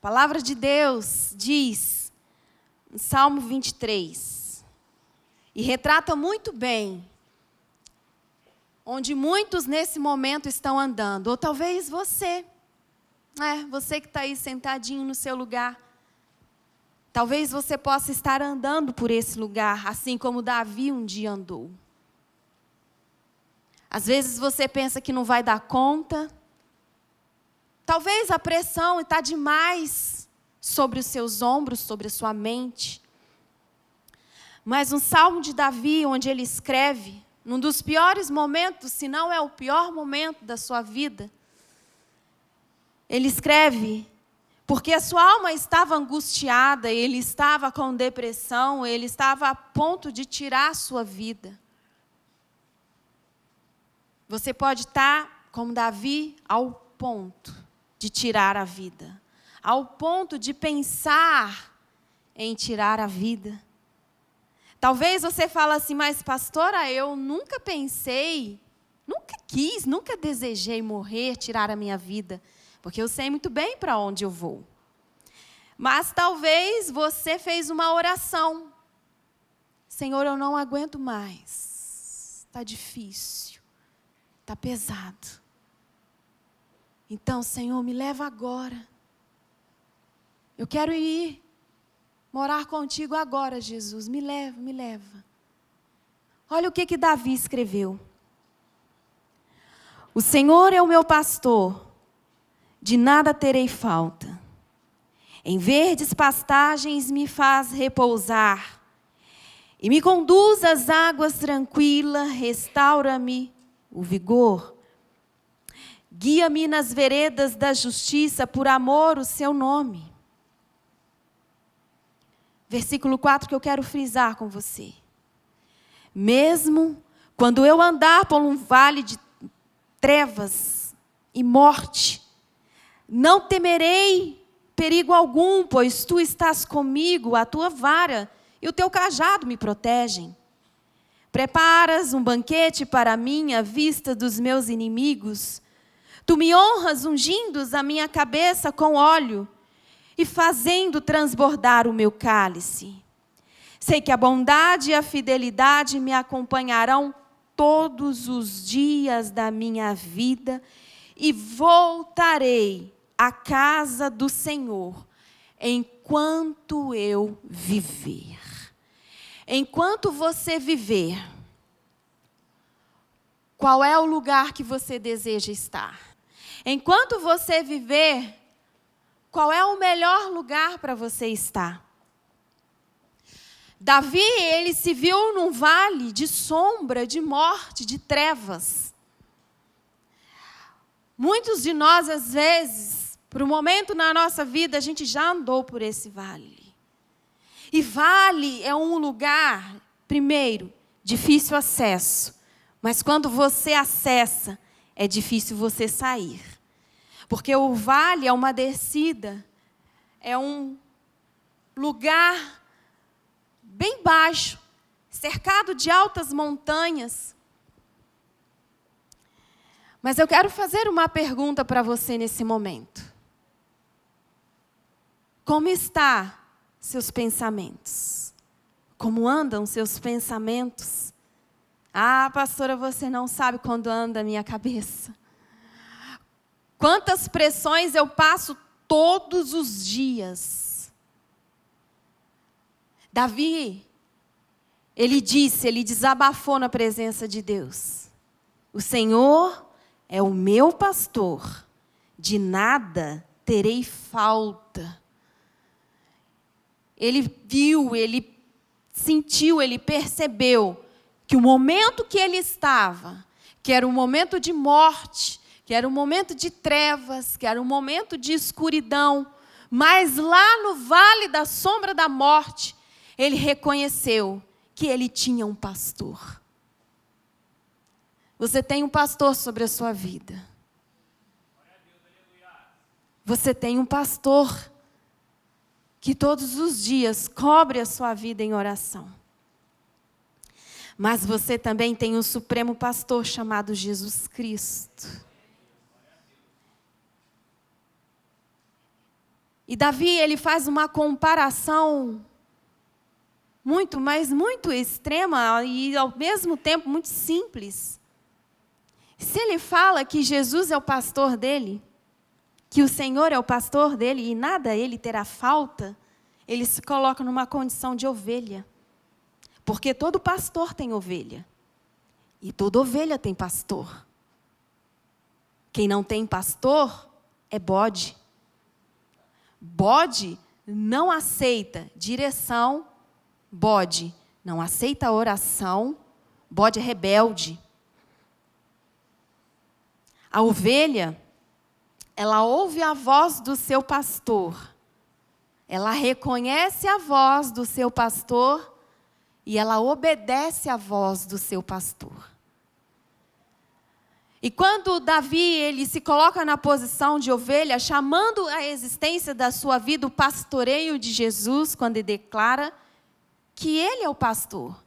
A palavra de Deus diz, em Salmo 23, e retrata muito bem, onde muitos nesse momento estão andando, ou talvez você que está aí sentadinho no seu lugar, talvez você possa estar andando por esse lugar, assim como Davi um dia andou. Às vezes você pensa que não vai dar conta, talvez a pressão está demais sobre os seus ombros, sobre a sua mente. Mas um salmo de Davi, onde ele escreve, num dos piores momentos, se não é o pior momento da sua vida, ele escreve, porque a sua alma estava angustiada, ele estava com depressão, ele estava a ponto de tirar a sua vida. Você pode estar, como Davi, ao ponto de tirar a vida, ao ponto de pensar em tirar a vida. Talvez você fale assim, mas pastora, eu nunca pensei, nunca quis, nunca desejei morrer, tirar a minha vida, porque eu sei muito bem para onde eu vou. Mas talvez você fez uma oração. Senhor, eu não aguento mais, está difícil. Está pesado. Então, Senhor, me leva agora. Eu quero ir morar contigo agora, Jesus. Me leva, me leva. Olha o que Davi escreveu. O Senhor é o meu pastor, de nada terei falta. Em verdes pastagens me faz repousar. E me conduz às águas tranquilas, restaura-me o vigor. Guia-me nas veredas da justiça, por amor ao seu nome. Versículo 4 que eu quero frisar com você. Mesmo quando eu andar por um vale de trevas e morte, não temerei perigo algum, pois tu estás comigo, a tua vara e o teu cajado me protegem. Preparas um banquete para mim à vista dos meus inimigos. Tu me honras ungindo a minha cabeça com óleo e fazendo transbordar o meu cálice. Sei que a bondade e a fidelidade me acompanharão todos os dias da minha vida e voltarei à casa do Senhor enquanto eu viver. Enquanto você viver, qual é o lugar que você deseja estar? Enquanto você viver, qual é o melhor lugar para você estar? Davi, ele se viu num vale de sombra, de morte, de trevas. Muitos de nós, às vezes, por um momento na nossa vida, a gente já andou por esse vale. E vale é um lugar, primeiro, difícil acesso. Mas quando você acessa, é difícil você sair. Porque o vale é uma descida, é um lugar bem baixo, cercado de altas montanhas. Mas eu quero fazer uma pergunta para você nesse momento. Como está seus pensamentos? Como andam seus pensamentos? Ah, pastora, você não sabe quando anda a minha cabeça. Quantas pressões eu passo todos os dias. Davi, ele desabafou na presença de Deus. O Senhor é o meu pastor, de nada terei falta. Ele viu, ele sentiu, ele percebeu que o momento que ele estava, que era um momento de morte, que era um momento de trevas, que era um momento de escuridão, mas lá no vale da sombra da morte, ele reconheceu que ele tinha um pastor. Você tem um pastor sobre a sua vida. Você tem um pastor que todos os dias cobre a sua vida em oração. Mas você também tem um supremo pastor chamado Jesus Cristo. E Davi, ele faz uma comparação muito, mas muito extrema e ao mesmo tempo muito simples. Se ele fala que Jesus é o pastor dele, que o Senhor é o pastor dele e nada ele terá falta, ele se coloca numa condição de ovelha. Porque todo pastor tem ovelha. E toda ovelha tem pastor. Quem não tem pastor é bode. Bode não aceita direção, bode não aceita oração, bode é rebelde. A ovelha, ela ouve a voz do seu pastor, ela reconhece a voz do seu pastor e ela obedece à voz do seu pastor. E quando Davi ele se coloca na posição de ovelha, chamando a existência da sua vida o pastoreio de Jesus, quando ele declara que ele é o pastor.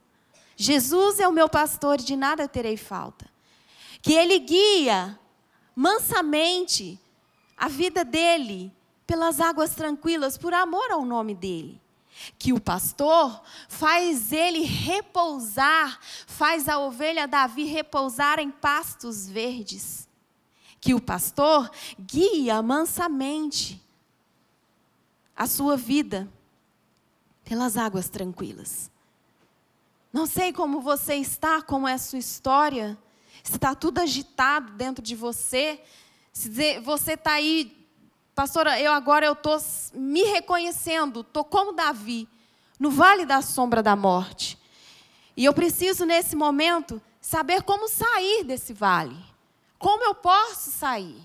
Jesus é o meu pastor, de nada terei falta. Que ele guia mansamente a vida dele pelas águas tranquilas, por amor ao nome dele. Que o pastor faz ele repousar, faz a ovelha Davi repousar em pastos verdes. Que o pastor guia mansamente a sua vida pelas águas tranquilas. Não sei como você está, como é a sua história, se está tudo agitado dentro de você, se você está aí, pastora, eu estou me reconhecendo, estou como Davi, no vale da sombra da morte. E eu preciso, nesse momento, saber como sair desse vale. Como eu posso sair?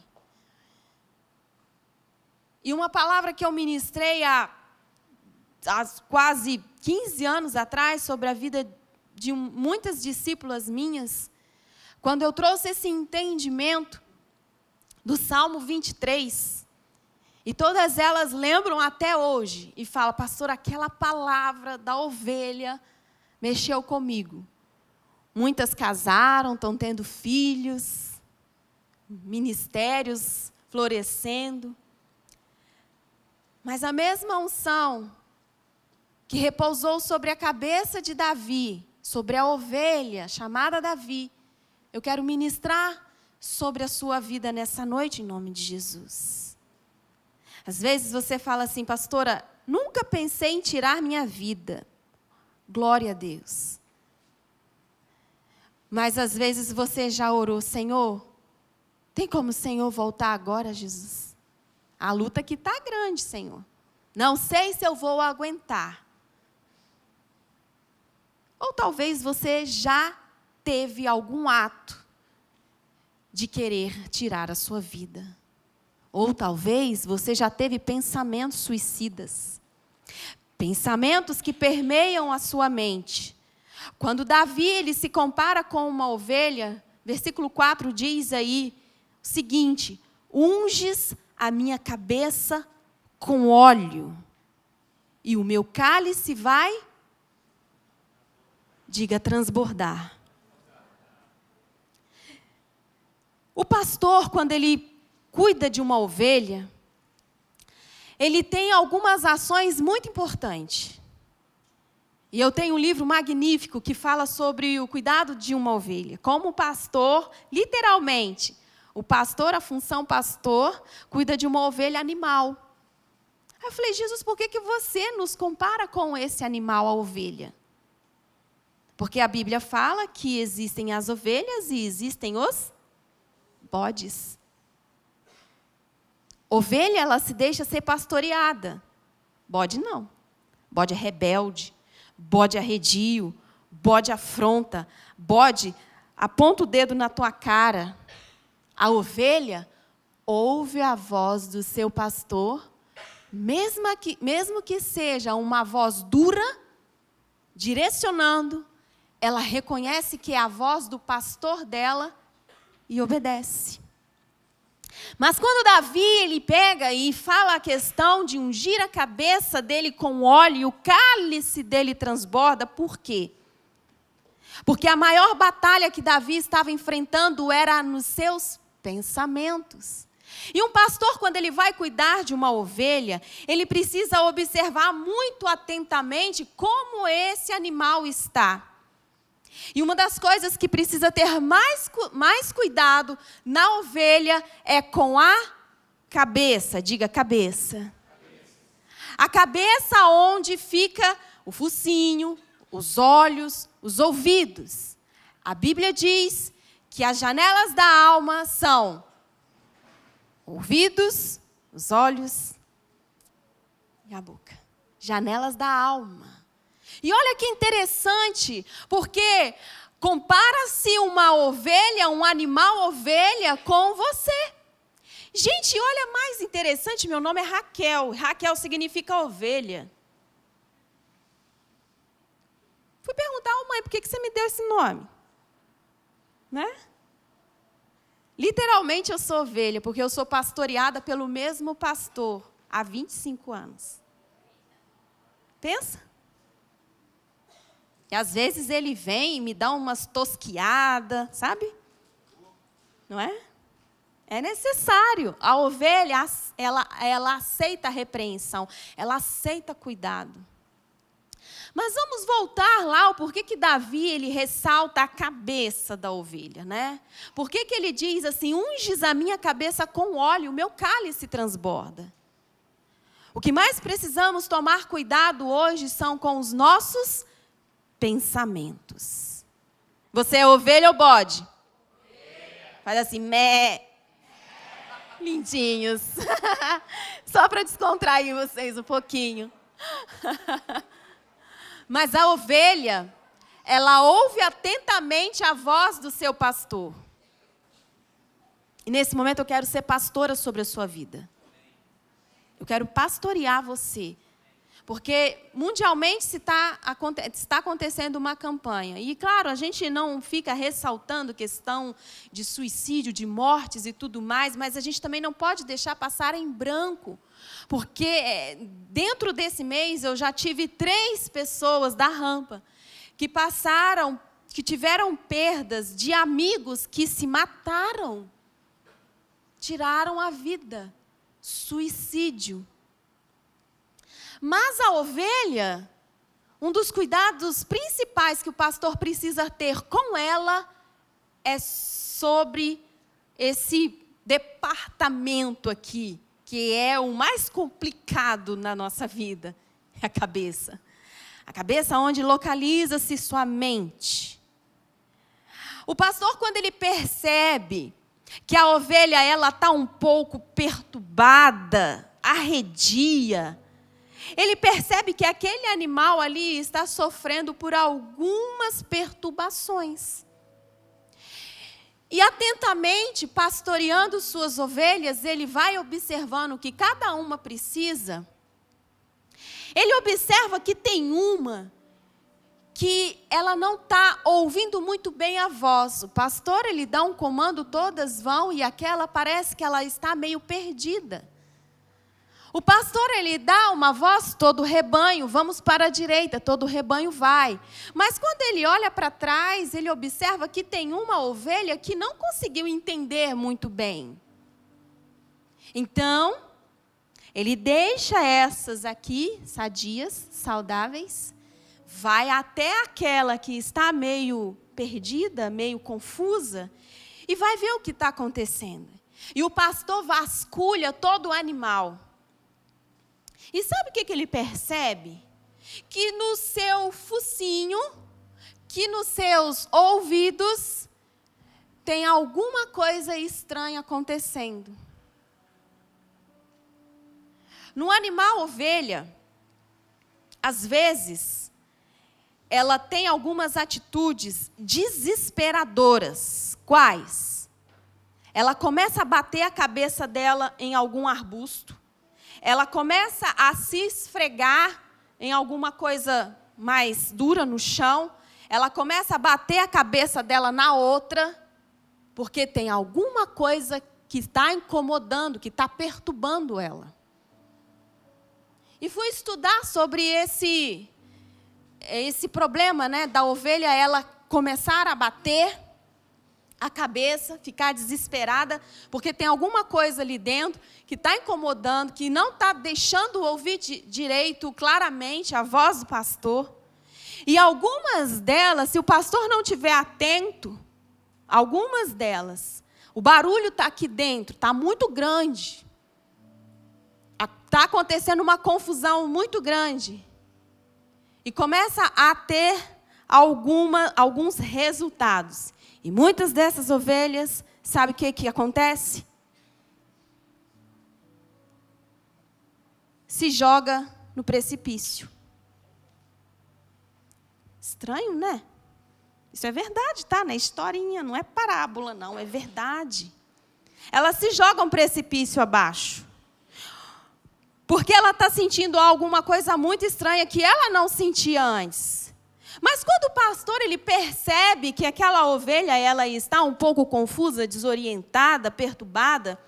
E uma palavra que eu ministrei há quase 15 anos atrás, sobre a vida de muitas discípulas minhas, quando eu trouxe esse entendimento do Salmo 23, e todas elas lembram até hoje, e falam, pastor, aquela palavra da ovelha mexeu comigo. Muitas casaram, estão tendo filhos, ministérios florescendo. Mas a mesma unção que repousou sobre a cabeça de Davi, sobre a ovelha chamada Davi, eu quero ministrar sobre a sua vida nessa noite, em nome de Jesus. Às vezes você fala assim, pastora, nunca pensei em tirar minha vida. Glória a Deus. Mas às vezes você já orou, Senhor, tem como o Senhor voltar agora, Jesus? A luta aqui está grande, Senhor. Não sei se eu vou aguentar. Ou talvez você já teve algum ato de querer tirar a sua vida. Ou talvez você já teve pensamentos suicidas. Pensamentos que permeiam a sua mente. Quando Davi ele se compara com uma ovelha, versículo 4 diz aí o seguinte, unges a minha cabeça com óleo, e o meu cálice vai, diga, transbordar. O pastor, quando ele cuida de uma ovelha, ele tem algumas ações muito importantes. E eu tenho um livro magnífico que fala sobre o cuidado de uma ovelha. Como o pastor, literalmente, o pastor, a função pastor, cuida de uma ovelha animal. Aí eu falei, Jesus, por que você nos compara com esse animal, a ovelha? Porque a Bíblia fala que existem as ovelhas e existem os bodes. Ovelha, ela se deixa ser pastoreada. Bode não. Bode é rebelde. Bode arredio. Bode afronta. Bode aponta o dedo na tua cara. A ovelha ouve a voz do seu pastor, mesmo que seja uma voz dura, direcionando, ela reconhece que é a voz do pastor dela e obedece. Mas quando Davi ele pega e fala a questão de ungir a cabeça dele com óleo e o cálice dele transborda, por quê? Porque a maior batalha que Davi estava enfrentando era nos seus pensamentos. E um pastor, quando ele vai cuidar de uma ovelha, ele precisa observar muito atentamente como esse animal está. E uma das coisas que precisa ter mais cuidado na ovelha é com a cabeça. Diga cabeça. A cabeça onde fica o focinho, os olhos, os ouvidos. A Bíblia diz que as janelas da alma são ouvidos, os olhos e a boca. Janelas da alma. E olha que interessante, porque compara-se uma ovelha, um animal ovelha com você. Gente, olha mais interessante, meu nome é Raquel. Raquel significa ovelha. Fui perguntar, mãe, por que você me deu esse nome? Né? Literalmente eu sou ovelha, porque eu sou pastoreada pelo mesmo pastor há 25 anos. Pensa? E às vezes ele vem e me dá umas tosquiadas, sabe? Não é? É necessário. A ovelha, ela aceita a repreensão, ela aceita cuidado. Mas vamos voltar lá, o porquê que Davi ele ressalta a cabeça da ovelha, né? Por que ele diz assim, unges a minha cabeça com óleo, o meu cálice transborda. O que mais precisamos tomar cuidado hoje são com os nossos pensamentos. Você é ovelha ou bode? Ovelha. Faz assim, mé. Lindinhos. Só para descontrair vocês um pouquinho. Mas a ovelha, ela ouve atentamente a voz do seu pastor. E nesse momento eu quero ser pastora sobre a sua vida. Eu quero pastorear você. Porque mundialmente está acontecendo uma campanha. E claro, a gente não fica ressaltando questão de suicídio, de mortes e tudo mais, mas a gente também não pode deixar passar em branco. Porque dentro desse mês eu já tive 3 pessoas da rampa que tiveram perdas de amigos que se mataram. Tiraram a vida. Suicídio. Mas a ovelha, um dos cuidados principais que o pastor precisa ter com ela é sobre esse departamento aqui, que é o mais complicado na nossa vida, é a cabeça. A cabeça onde localiza-se sua mente. O pastor, quando ele percebe que a ovelha ela está um pouco perturbada, arredia, ele percebe que aquele animal ali está sofrendo por algumas perturbações. E atentamente, pastoreando suas ovelhas, ele vai observando o que cada uma precisa. Ele observa que tem uma que ela não está ouvindo muito bem a voz. O pastor, ele dá um comando, todas vão, e aquela parece que ela está meio perdida. O pastor, ele dá uma voz, todo o rebanho, vamos para a direita, todo o rebanho vai. Mas quando ele olha para trás, ele observa que tem uma ovelha que não conseguiu entender muito bem. Então, ele deixa essas aqui, sadias, saudáveis, vai até aquela que está meio perdida, meio confusa, e vai ver o que está acontecendo. E o pastor vasculha todo o animal. E sabe o que ele percebe? Que no seu focinho, que nos seus ouvidos, tem alguma coisa estranha acontecendo. No animal ovelha, às vezes, ela tem algumas atitudes desesperadoras. Quais? Ela começa a bater a cabeça dela em algum arbusto. Ela começa a se esfregar em alguma coisa mais dura no chão. Ela começa a bater a cabeça dela na outra, porque tem alguma coisa que está incomodando, que está perturbando ela. E fui estudar sobre esse problema, né, da ovelha ela começar a bater. a cabeça, ficar desesperada, porque tem alguma coisa ali dentro que está incomodando, que não está deixando ouvir direito, claramente, a voz do pastor. E algumas delas, se o pastor não estiver atento, algumas delas, o barulho está aqui dentro, está muito grande. Está acontecendo uma confusão muito grande. E começa a ter alguns resultados. E muitas dessas ovelhas, sabe o que acontece? Se joga no precipício. Estranho, né? Isso é verdade, tá? Não é historinha, não é parábola, não, é verdade. Elas se jogam no precipício abaixo. Porque ela está sentindo alguma coisa muito estranha que ela não sentia antes. Mas quando o pastor ele percebe que aquela ovelha ela está um pouco confusa, desorientada, perturbada,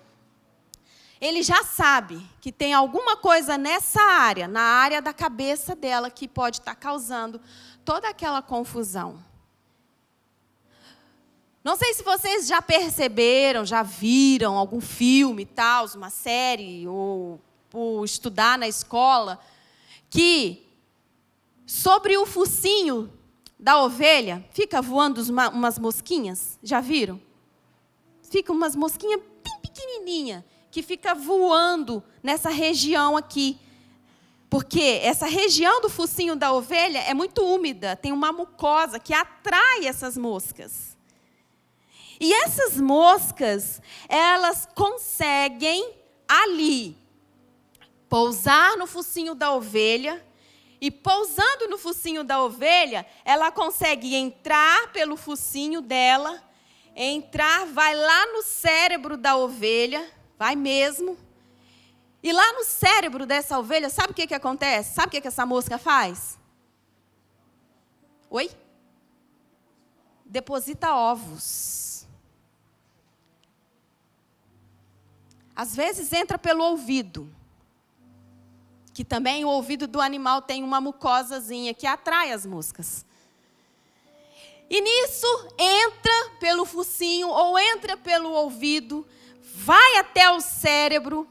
ele já sabe que tem alguma coisa nessa área, na área da cabeça dela, que pode estar causando toda aquela confusão. Não sei se vocês já perceberam, já viram algum filme, tal, uma série, ou estudar na escola, que sobre o focinho da ovelha fica voando umas mosquinhas. Já viram? Fica umas mosquinhas bem pequenininhas, que fica voando nessa região aqui. Porque essa região do focinho da ovelha é muito úmida, tem uma mucosa que atrai essas moscas. E essas moscas, elas conseguem ali pousar no focinho da ovelha, e pousando no focinho da ovelha, ela consegue entrar pelo focinho dela, vai lá no cérebro da ovelha, vai mesmo. E lá no cérebro dessa ovelha, sabe o que acontece? Sabe o que essa mosca faz? Oi? Deposita ovos. Às vezes entra pelo ouvido. Que também o ouvido do animal tem uma mucosazinha que atrai as moscas. E nisso entra pelo focinho ou entra pelo ouvido, vai até o cérebro,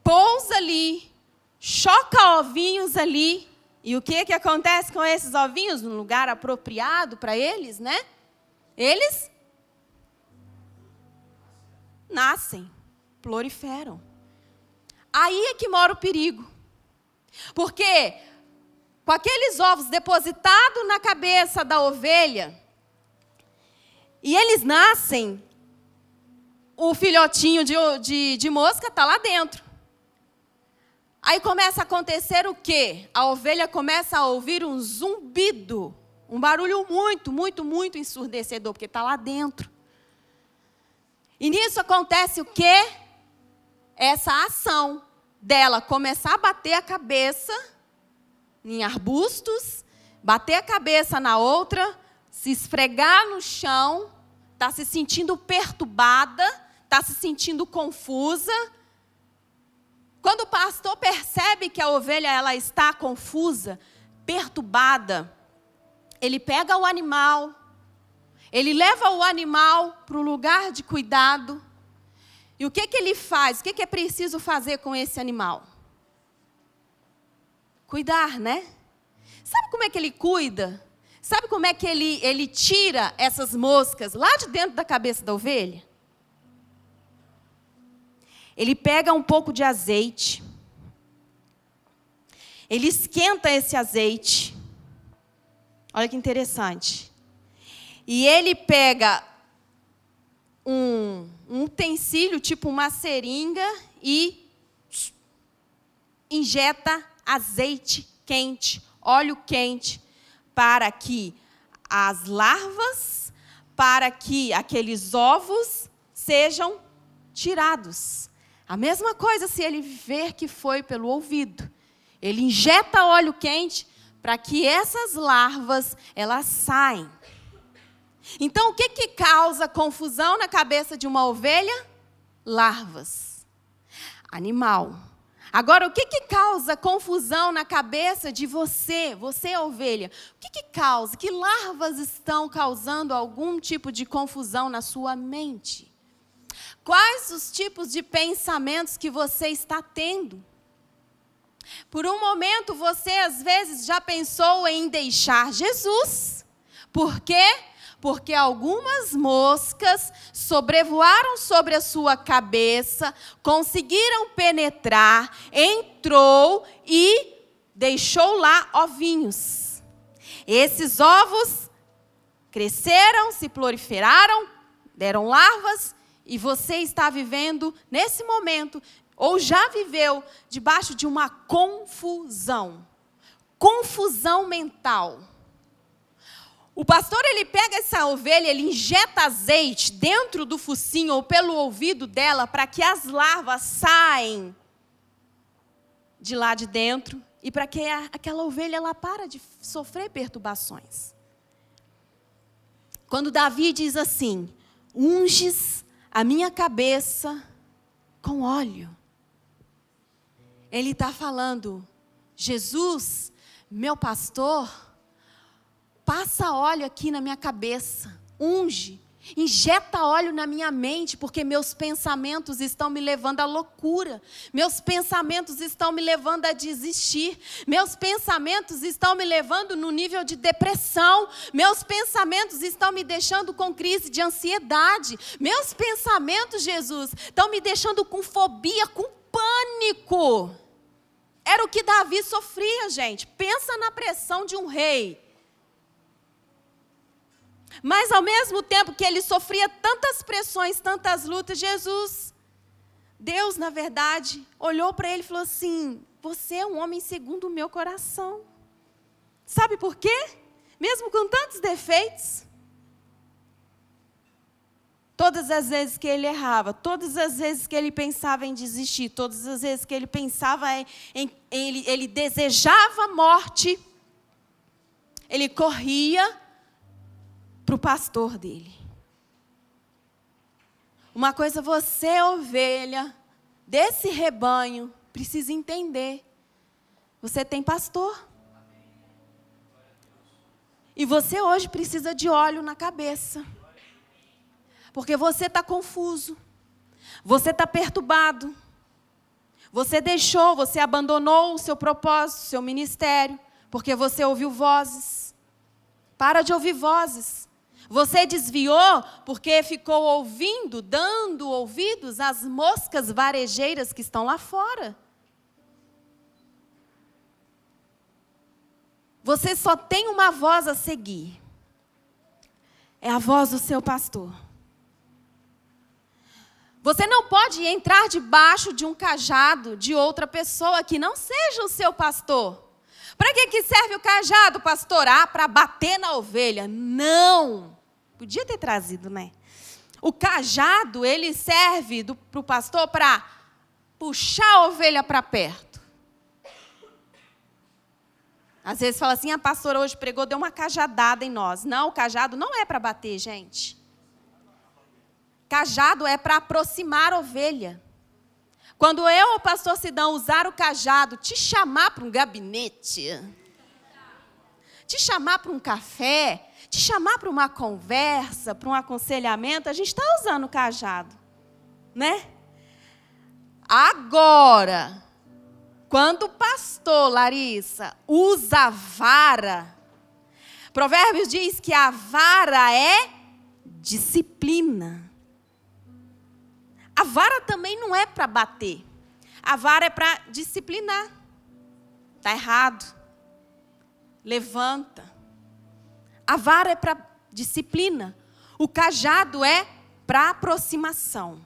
pousa ali, choca ovinhos ali. E o que acontece com esses ovinhos? No lugar apropriado para eles, né? Eles nascem, proliferam. Aí é que mora o perigo. Porque com aqueles ovos depositados na cabeça da ovelha, e eles nascem, o filhotinho de mosca está lá dentro. Aí começa a acontecer o quê? A ovelha começa a ouvir um zumbido, um barulho muito, muito, muito ensurdecedor, porque está lá dentro. E nisso acontece o quê? Essa ação dela começar a bater a cabeça em arbustos, bater a cabeça na outra, se esfregar no chão, está se sentindo perturbada, está se sentindo confusa. Quando o pastor percebe que a ovelha ela está confusa, perturbada, ele pega o animal, ele leva o animal para o lugar de cuidado. E o que ele faz? O que é preciso fazer com esse animal? Cuidar, né? Sabe como é que ele cuida? Sabe como é que ele tira essas moscas lá de dentro da cabeça da ovelha? Ele pega um pouco de azeite. Ele esquenta esse azeite. Olha que interessante. E ele pega um utensílio, tipo uma seringa, e injeta azeite quente, óleo quente, para que as larvas, para que aqueles ovos sejam tirados. A mesma coisa se ele ver que foi pelo ouvido. Ele injeta óleo quente para que essas larvas, elas saem. Então, o que causa confusão na cabeça de uma ovelha? Larvas. Animal. Agora, o que causa confusão na cabeça de você, ovelha? O que causa? Que larvas estão causando algum tipo de confusão na sua mente? Quais os tipos de pensamentos que você está tendo? Por um momento, você às vezes já pensou em deixar Jesus. Por quê? Porque algumas moscas sobrevoaram sobre a sua cabeça, conseguiram penetrar, entrou e deixou lá ovinhos. Esses ovos cresceram, se proliferaram, deram larvas, e você está vivendo nesse momento, ou já viveu, debaixo de uma confusão mental. O pastor, ele pega essa ovelha, ele injeta azeite dentro do focinho ou pelo ouvido dela para que as larvas saem de lá de dentro e para que aquela ovelha ela para de sofrer perturbações. Quando Davi diz assim, unges a minha cabeça com óleo, ele está falando, Jesus, meu pastor, passa óleo aqui na minha cabeça, unge, injeta óleo na minha mente, porque meus pensamentos estão me levando à loucura, meus pensamentos estão me levando a desistir, meus pensamentos estão me levando no nível de depressão, meus pensamentos estão me deixando com crise de ansiedade, meus pensamentos, Jesus, estão me deixando com fobia, com pânico. Era o que Davi sofria, gente. Pensa na pressão de um rei. Mas ao mesmo tempo que ele sofria tantas pressões, tantas lutas, Deus, na verdade, olhou para ele e falou assim, você é um homem segundo o meu coração. Sabe por quê? Mesmo com tantos defeitos, todas as vezes que ele errava, todas as vezes que ele pensava em desistir, todas as vezes que ele pensava ele desejava a morte, ele corria para o pastor dele. Uma coisa você, ovelha, desse rebanho, precisa entender. Você tem pastor. E você hoje precisa de óleo na cabeça. Porque você está confuso. Você está perturbado. Você abandonou o seu propósito, o seu ministério, porque você ouviu vozes. Para de ouvir vozes. Você desviou porque ficou ouvindo, dando ouvidos às moscas varejeiras que estão lá fora. Você só tem uma voz a seguir. É a voz do seu pastor. Você não pode entrar debaixo de um cajado de outra pessoa que não seja o seu pastor. Para que serve o cajado, pastor? Para bater na ovelha. Não. Podia ter trazido, né? O cajado, ele serve para o pastor para puxar a ovelha para perto. Às vezes fala assim, a pastora hoje pregou, deu uma cajadada em nós. Não, o cajado não é para bater, gente. Cajado é para aproximar a ovelha. Quando eu ou o pastor Sidão usar o cajado, te chamar para um gabinete, te chamar para um café, te chamar para uma conversa, para um aconselhamento, a gente está usando o cajado, né? Agora, quando o pastor, Larissa, usa a vara, Provérbios diz que a vara é disciplina. A vara também não é para bater. A vara é para disciplinar. Está errado. Levanta. A vara é para disciplina. O cajado é para aproximação.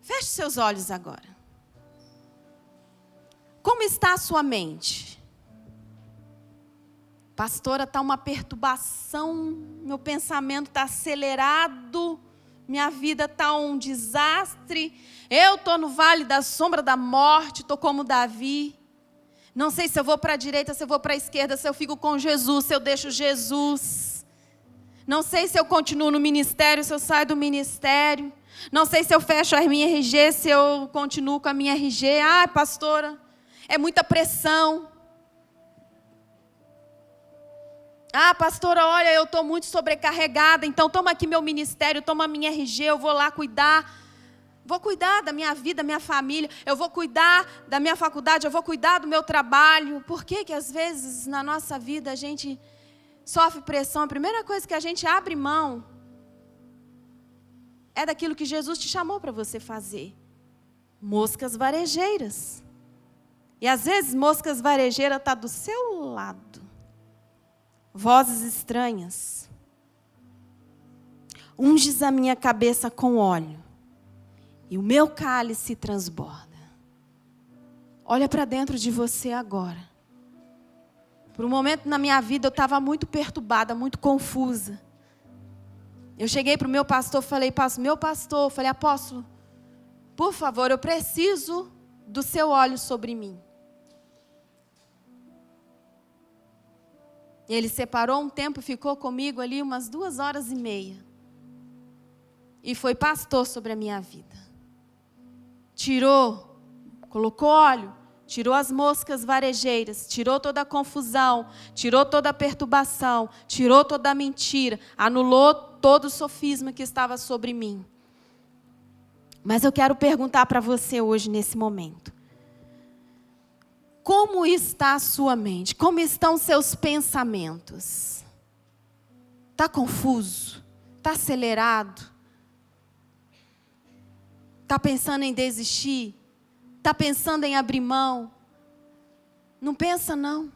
Feche seus olhos agora. Como está a sua mente? Pastora, está uma perturbação, meu pensamento está acelerado, minha vida está um desastre, eu estou no vale da sombra da morte, estou como Davi. Não sei se eu vou para a direita, se eu vou para a esquerda, se eu fico com Jesus, se eu deixo Jesus. Não sei se eu continuo no ministério, se eu saio do ministério. Não sei se eu fecho a minha RG, se eu continuo com a minha RG. Ah, pastora, é muita pressão. Ah, pastora, olha, eu estou muito sobrecarregada, então toma aqui meu ministério, toma a minha RG, eu vou lá cuidar. Vou cuidar da minha vida, da minha família, eu vou cuidar da minha faculdade, eu vou cuidar do meu trabalho. Por que que às vezes na nossa vida a gente sofre pressão? A primeira coisa que a gente abre mão é daquilo que Jesus te chamou para você fazer. Moscas varejeiras. E às vezes moscas varejeiras estão do seu lado. Vozes estranhas. Unges a minha cabeça com óleo, e o meu cálice transborda. Olha para dentro de você agora. Por um momento na minha vida eu estava muito perturbada, muito confusa. Eu cheguei para o meu pastor, falei, falei, apóstolo, por favor, eu preciso do seu óleo sobre mim. Ele separou um tempo, ficou comigo ali umas 2h30. E foi pastor sobre a minha vida. Tirou, colocou óleo, tirou as moscas varejeiras, tirou toda a confusão, tirou toda a perturbação, tirou toda a mentira, anulou todo o sofisma que estava sobre mim. Mas eu quero perguntar para você hoje, nesse momento. Como está a sua mente? Como estão seus pensamentos? Está confuso? Está acelerado? Está pensando em desistir? Está pensando em abrir mão? Não pensa, não.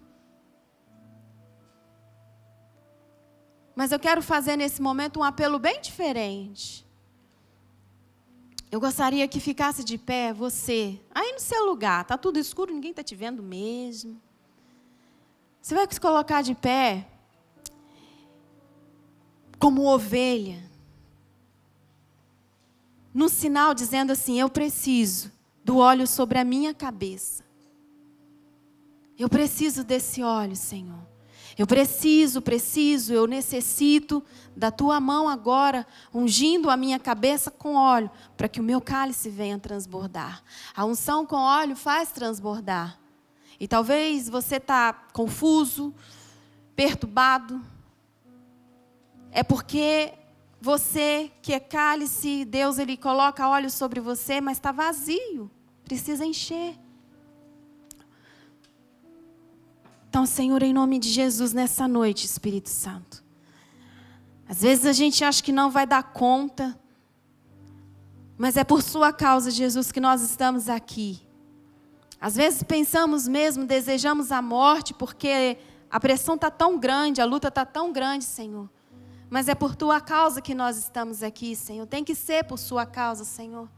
Mas eu quero fazer nesse momento um apelo bem diferente. Eu gostaria que ficasse de pé, você, aí no seu lugar, está tudo escuro, ninguém está te vendo mesmo. Você vai se colocar de pé, como ovelha, num sinal dizendo assim, eu preciso do óleo sobre a minha cabeça. Eu preciso desse óleo, Senhor. Eu eu necessito da tua mão agora, ungindo a minha cabeça com óleo, para que o meu cálice venha transbordar. A unção com óleo faz transbordar. E talvez você está confuso, perturbado. É porque você que é cálice, Deus ele coloca óleo sobre você, mas está vazio, precisa encher. Então, Senhor, em nome de Jesus, nessa noite, Espírito Santo. Às vezes a gente acha que não vai dar conta, mas é por sua causa, Jesus, que nós estamos aqui. Às vezes pensamos mesmo, desejamos a morte, porque a pressão está tão grande, a luta está tão grande, Senhor. Mas é por tua causa que nós estamos aqui, Senhor. Tem que ser por sua causa, Senhor.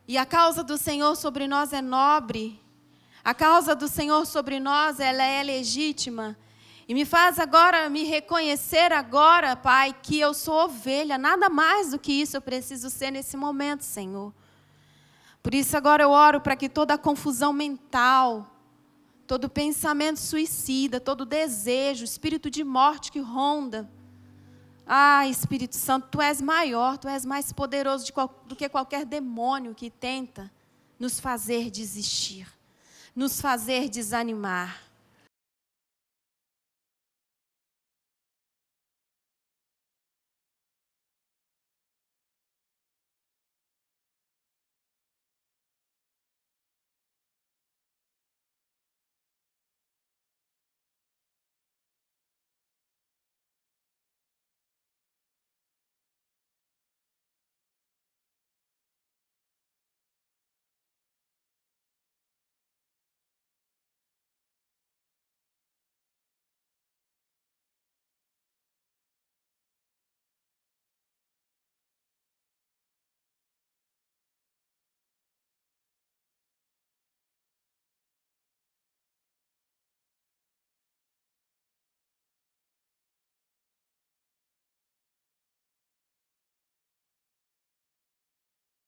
E a causa do Senhor sobre nós é nobre. A causa do Senhor sobre nós, ela é legítima. E me faz agora, me reconhecer agora, Pai, que eu sou ovelha. Nada mais do que isso eu preciso ser nesse momento, Senhor. Por isso agora eu oro para que toda a confusão mental, todo pensamento suicida, todo desejo, espírito de morte que ronda. Ah, Espírito Santo, Tu és maior, Tu és mais poderoso do que qualquer demônio que tenta nos fazer desistir, nos fazer desanimar.